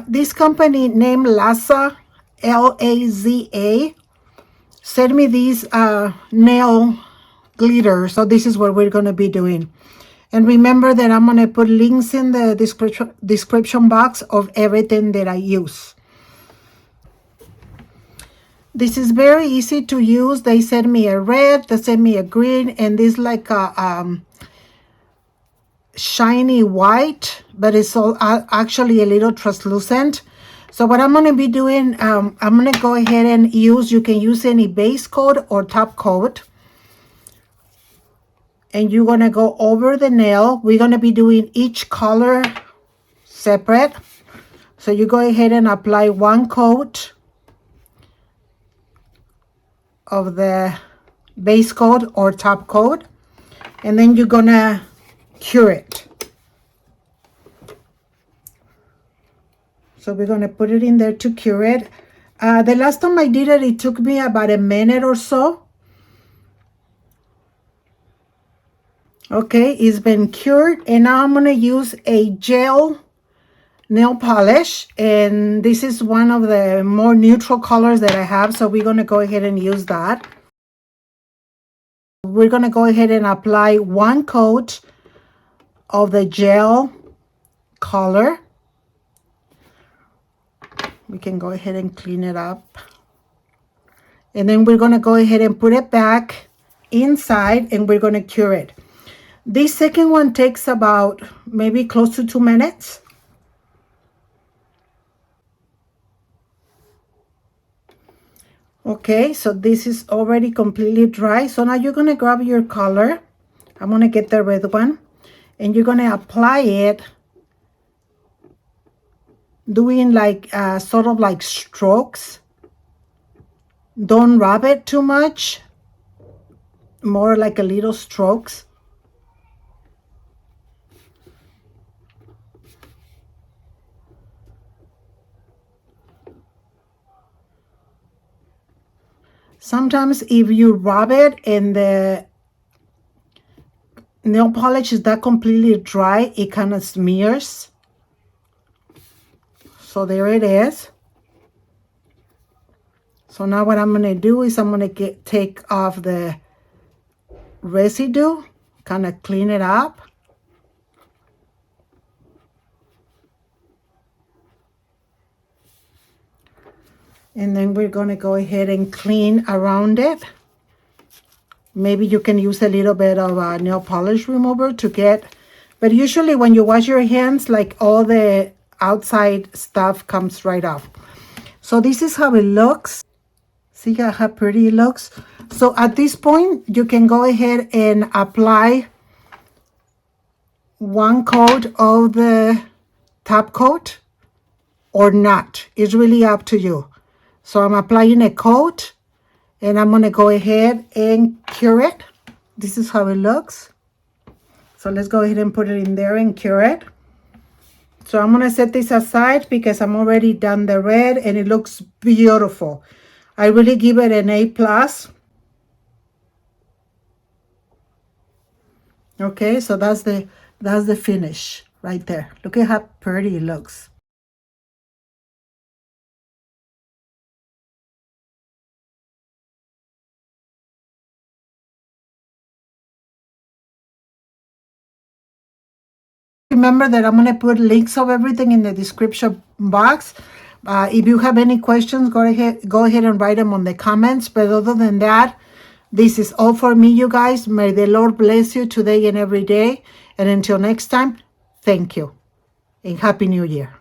This company named LAZA, LAZA, sent me these nail glitter. So this is what we're going to be doing. And remember that I'm going to put links in the description box of everything that I use. This is very easy to use. They sent me a red, they sent me a green, and this like a shiny white, but it's all actually a little translucent. So what I'm going to be doing, I'm going to go ahead and use, you can use any base coat or top coat. And you're going to go over the nail. We're going to be doing each color separate. So you go ahead and apply one coat of the base coat or top coat. And then you're going to cure it. So we're going to put it in there to cure it. The last time I did it, it took me about a minute or so. Okay, it's been cured, and now I'm going to use a gel nail polish, and this is one of the more neutral colors that I have, so we're going to go ahead and use that. We're going to go ahead and apply one coat of the gel color. We can go ahead and clean it up. And then we're going to go ahead and put it back inside, and we're going to cure it. This second one takes about maybe close to 2 minutes. Okay, so this is already completely dry. So now you're going to grab your color. I'm going to get the red one. And you're going to apply it doing like sort of like strokes. Don't rub it too much. More like a little strokes. Sometimes if you rub it and the nail polish is not completely dry, it kind of smears. So there it is. So now what I'm going to do is I'm going to take off the residue, kind of clean it up. And then we're going to go ahead and clean around it. Maybe you can use a little bit of a nail polish remover to get, but usually when you wash your hands, like all the outside stuff comes right off. So this is how it looks. See how pretty it looks? So at this point, you can go ahead and apply one coat of the top coat or not. It's really up to you. So I'm applying a coat, and I'm going to go ahead and cure it. This is how it looks. So let's go ahead and put it in there and cure it. So I'm going to set this aside because I'm already done the red, and it looks beautiful. I really give it an A+. Okay, so that's the finish right there. Look at how pretty it looks. Remember that I'm going to put links of everything in the description box. If you have any questions, go ahead and write them on the comments. But other than that, this is all for me, you guys. May the Lord bless you today and every day. And until next time, thank you. And Happy New Year.